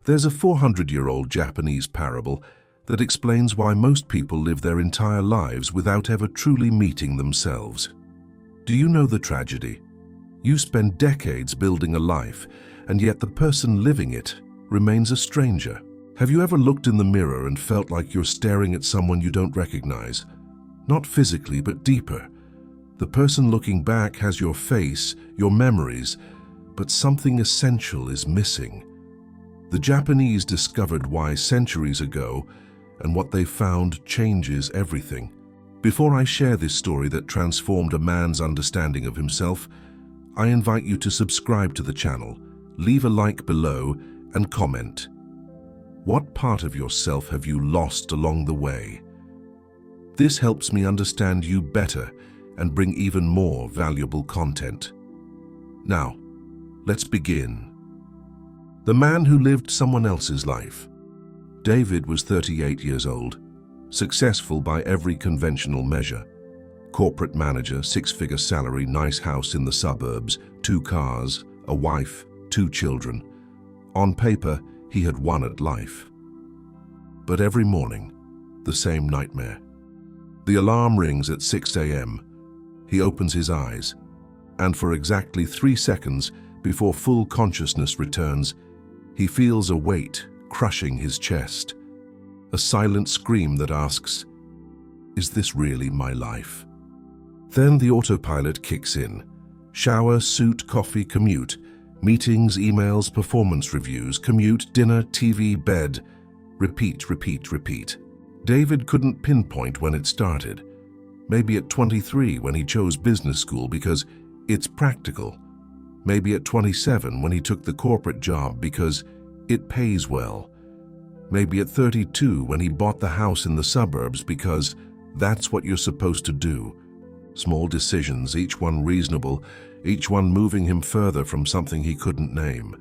There's a 400-year-old Japanese parable that explains why most people live their entire lives without ever truly meeting themselves. Do you know the tragedy? You spend decades building a life, and yet the person living it remains a stranger. Have you ever looked in the mirror and felt like you're staring at someone you don't recognize? Not physically, but deeper. The person looking back has your face, your memories, but something essential is missing. The Japanese discovered why centuries ago, and what they found changes everything. Before I share this story that transformed a man's understanding of himself, I invite you to subscribe to the channel, leave a like below, and comment. What part of yourself have you lost along the way? This helps me understand you better and bring even more valuable content. Now, let's begin. The man who lived someone else's life. David was 38 years old, successful by every conventional measure. Corporate manager, six-figure salary, nice house in the suburbs, 2 cars, a wife, 2 children. On paper, he had won at life. But every morning, the same nightmare. The alarm rings at 6 a.m. He opens his eyes, and for exactly 3 seconds before full consciousness returns, he feels a weight crushing his chest. A silent scream that asks, "Is this really my life?" Then the autopilot kicks in. Shower, suit, coffee, commute. Meetings, emails, performance reviews, commute, dinner, TV, bed. Repeat, repeat, repeat. David couldn't pinpoint when it started. Maybe at 23 when he chose business school because it's practical. Maybe at 27 when he took the corporate job because it pays well. Maybe at 32 when he bought the house in the suburbs because that's what you're supposed to do. Small decisions, each one reasonable, each one moving him further from something he couldn't name.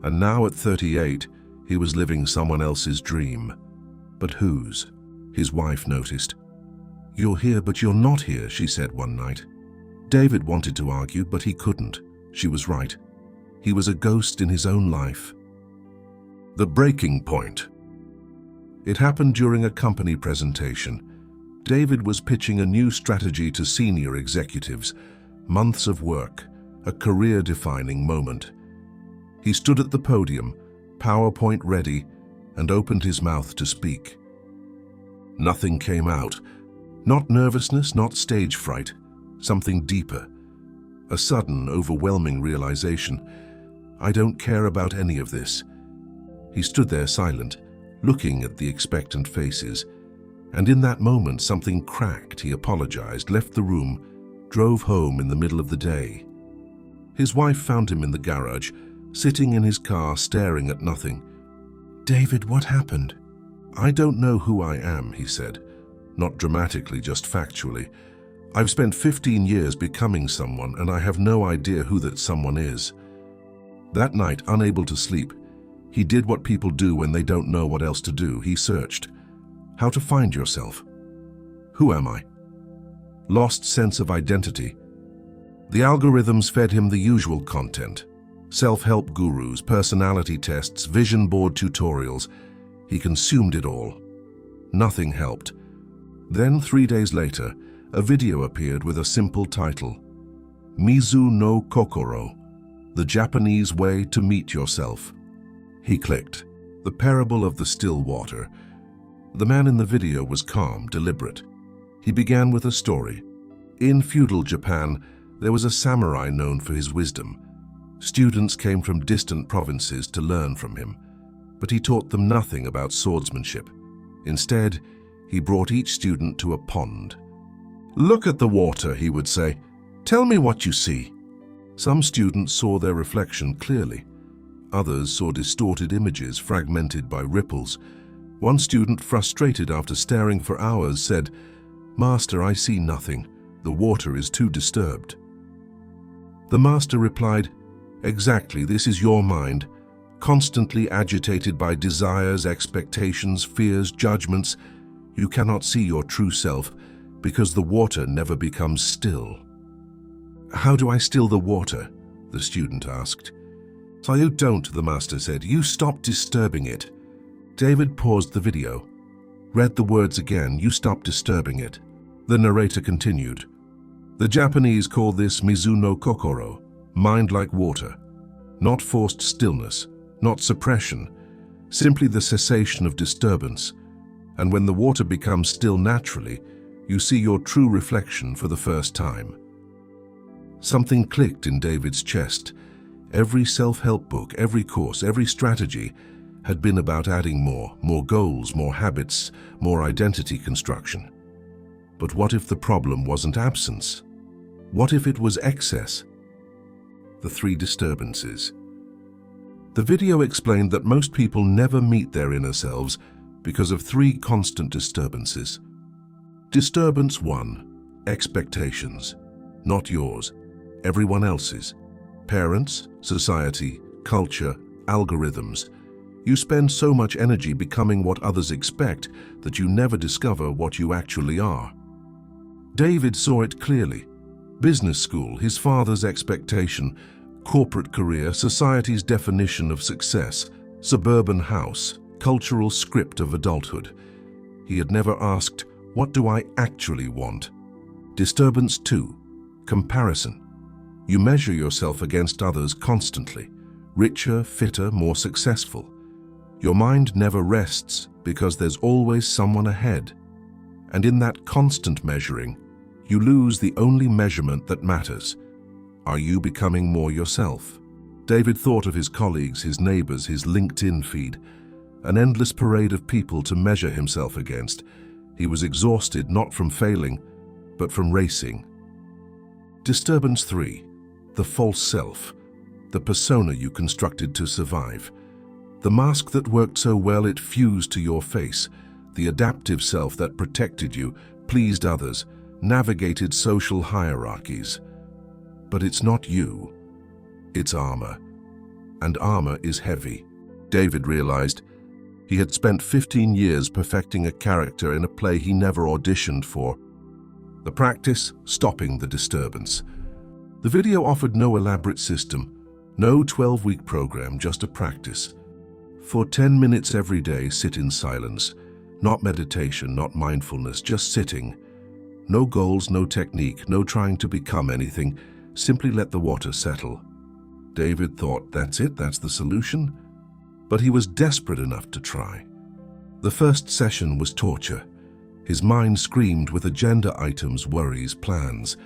And now at 38, he was living someone else's dream. But whose? His wife noticed. "You're here, but you're not here," she said one night. David wanted to argue, but he couldn't. She was right. He was a ghost in his own life. The breaking point. It happened during a company presentation. David was pitching a new strategy to senior executives. Months of work, a career-defining moment. He stood at the podium, PowerPoint ready, and opened his mouth to speak. Nothing came out. Not nervousness, not stage fright. Something deeper. A sudden, overwhelming realization. I don't care about any of this. He stood there silent, looking at the expectant faces. And in that moment, something cracked. He apologized, left the room, drove home in the middle of the day. His wife found him in the garage, sitting in his car, staring at nothing. "David, what happened?" "I don't know who I am," he said. Not dramatically, just factually. "I've spent 15 years becoming someone, and I have no idea who that someone is." That night, unable to sleep, he did what people do when they don't know what else to do. He searched. How to find yourself. Who am I? Lost sense of identity. The algorithms fed him the usual content. Self-help gurus, personality tests, vision board tutorials. He consumed it all. Nothing helped. Then, 3 days later, a video appeared with a simple title. Mizu no Kokoro, the Japanese way to meet yourself. He clicked. The parable of the still water. The man in the video was calm, deliberate. He began with a story. In feudal Japan, there was a samurai known for his wisdom. Students came from distant provinces to learn from him, but he taught them nothing about swordsmanship. Instead, he brought each student to a pond. "Look at the water," he would say. "Tell me what you see." Some students saw their reflection clearly. Others saw distorted images fragmented by ripples. One student, frustrated after staring for hours, said, "Master, I see nothing. The water is too disturbed." The master replied, "Exactly, this is your mind, constantly agitated by desires, expectations, fears, judgments. You cannot see your true self because the water never becomes still." "How do I still the water?" the student asked. "So you don't," the master said. "You stop disturbing it." David paused the video, read the words again. "You stop disturbing it." The narrator continued. "The Japanese call this mizu no kokoro, mind like water. Not forced stillness, not suppression, simply the cessation of disturbance. And when the water becomes still naturally, you see your true reflection for the first time." Something clicked in David's chest. Every self-help book, every course, every strategy had been about adding more goals, more habits, more identity construction. But what if the problem wasn't absence? What if it was excess? The 3 disturbances. The video explained that most people never meet their inner selves because of 3 constant disturbances. Disturbance 1, expectations. Not yours, everyone else's. Parents, society, culture, algorithms. You spend so much energy becoming what others expect that you never discover what you actually are. David saw it clearly. Business school, his father's expectation, corporate career, society's definition of success, suburban house, cultural script of adulthood. He had never asked, "What do I actually want?" Disturbance 2, comparison. You measure yourself against others constantly, richer, fitter, more successful. Your mind never rests because there's always someone ahead. And in that constant measuring, you lose the only measurement that matters. Are you becoming more yourself? David thought of his colleagues, his neighbors, his LinkedIn feed, an endless parade of people to measure himself against. He was exhausted not from failing, but from racing. Disturbance 3, the false self, the persona you constructed to survive. The mask that worked so well it fused to your face, the adaptive self that protected you, pleased others, navigated social hierarchies. But it's not you, it's armor. And armor is heavy. David realized he had spent 15 years perfecting a character in a play he never auditioned for. The practice, stopping the disturbance. The video offered no elaborate system, no 12-week program, just a practice. For 10 minutes every day, sit in silence. Not meditation, not mindfulness, just sitting. No goals, no technique, no trying to become anything. Simply let the water settle. David thought, that's it, that's the solution. But he was desperate enough to try. The first session was torture. His mind screamed with agenda items, worries, plans.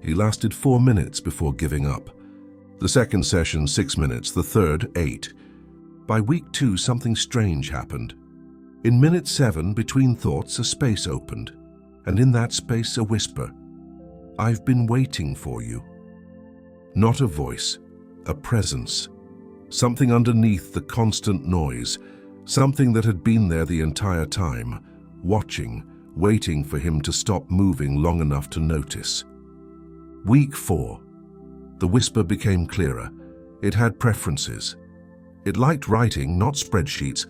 He lasted 4 minutes before giving up. The second session, 6 minutes. The third, 8. By week 2, something strange happened. In minute 7, between thoughts, a space opened. And in that space, a whisper. "I've been waiting for you." Not a voice, a presence. Something underneath the constant noise. Something that had been there the entire time, watching, waiting for him to stop moving long enough to notice. Week 4. The whisper became clearer. It had preferences. It liked writing, not spreadsheets.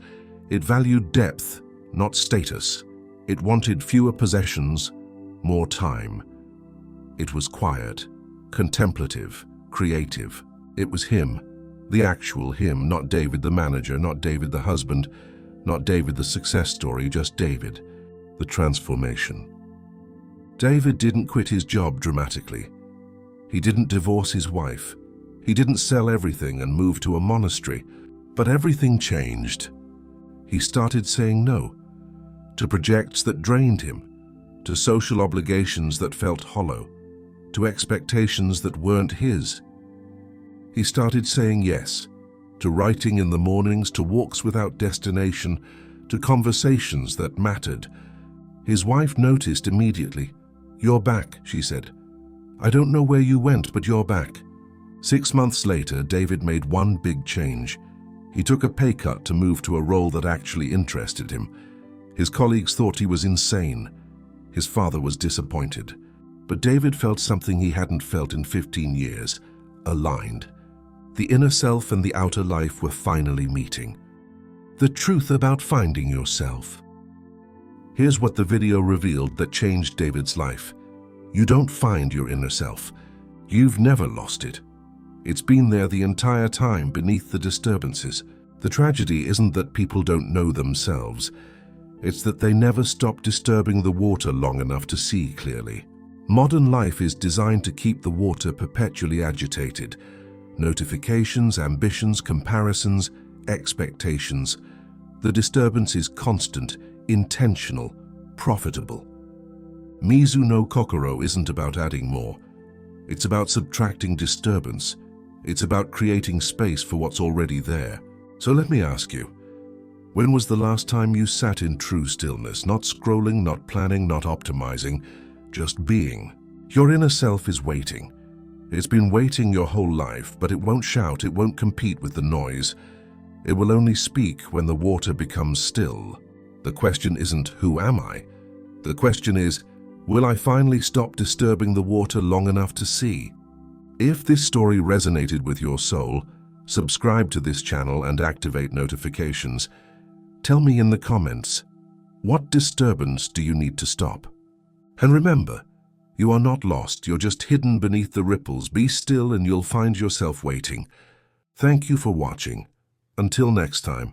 It valued depth, not status. It wanted fewer possessions, more time. It was quiet, contemplative, creative. It was him, the actual him, not David the manager, not David the husband, not David the success story, just David, the transformation. David didn't quit his job dramatically. He didn't divorce his wife. He didn't sell everything and move to a monastery. But everything changed. He started saying no to projects that drained him, to social obligations that felt hollow, to expectations that weren't his. He started saying yes to writing in the mornings, to walks without destination, to conversations that mattered. His wife noticed immediately. "You're back," she said. "I don't know where you went, but you're back." 6 months later, David made one big change. He took a pay cut to move to a role that actually interested him. His colleagues thought he was insane. His father was disappointed. But David felt something he hadn't felt in 15 years, aligned. The inner self and the outer life were finally meeting. The truth about finding yourself. Here's what the video revealed that changed David's life. You don't find your inner self. You've never lost it. It's been there the entire time beneath the disturbances. The tragedy isn't that people don't know themselves. It's that they never stop disturbing the water long enough to see clearly. Modern life is designed to keep the water perpetually agitated. Notifications, ambitions, comparisons, expectations. The disturbance is constant, intentional, profitable. Mizu no Kokoro isn't about adding more. It's about subtracting disturbance. It's about creating space for what's already there. So let me ask you, when was the last time you sat in true stillness, not scrolling, not planning, not optimizing, just being? Your inner self is waiting. It's been waiting your whole life, but it won't shout, it won't compete with the noise. It will only speak when the water becomes still. The question isn't, who am I? The question is, will I finally stop disturbing the water long enough to see? If this story resonated with your soul, subscribe to this channel and activate notifications. Tell me in the comments, what disturbance do you need to stop? And remember, you are not lost, you're just hidden beneath the ripples. Be still and you'll find yourself waiting. Thank you for watching. Until next time.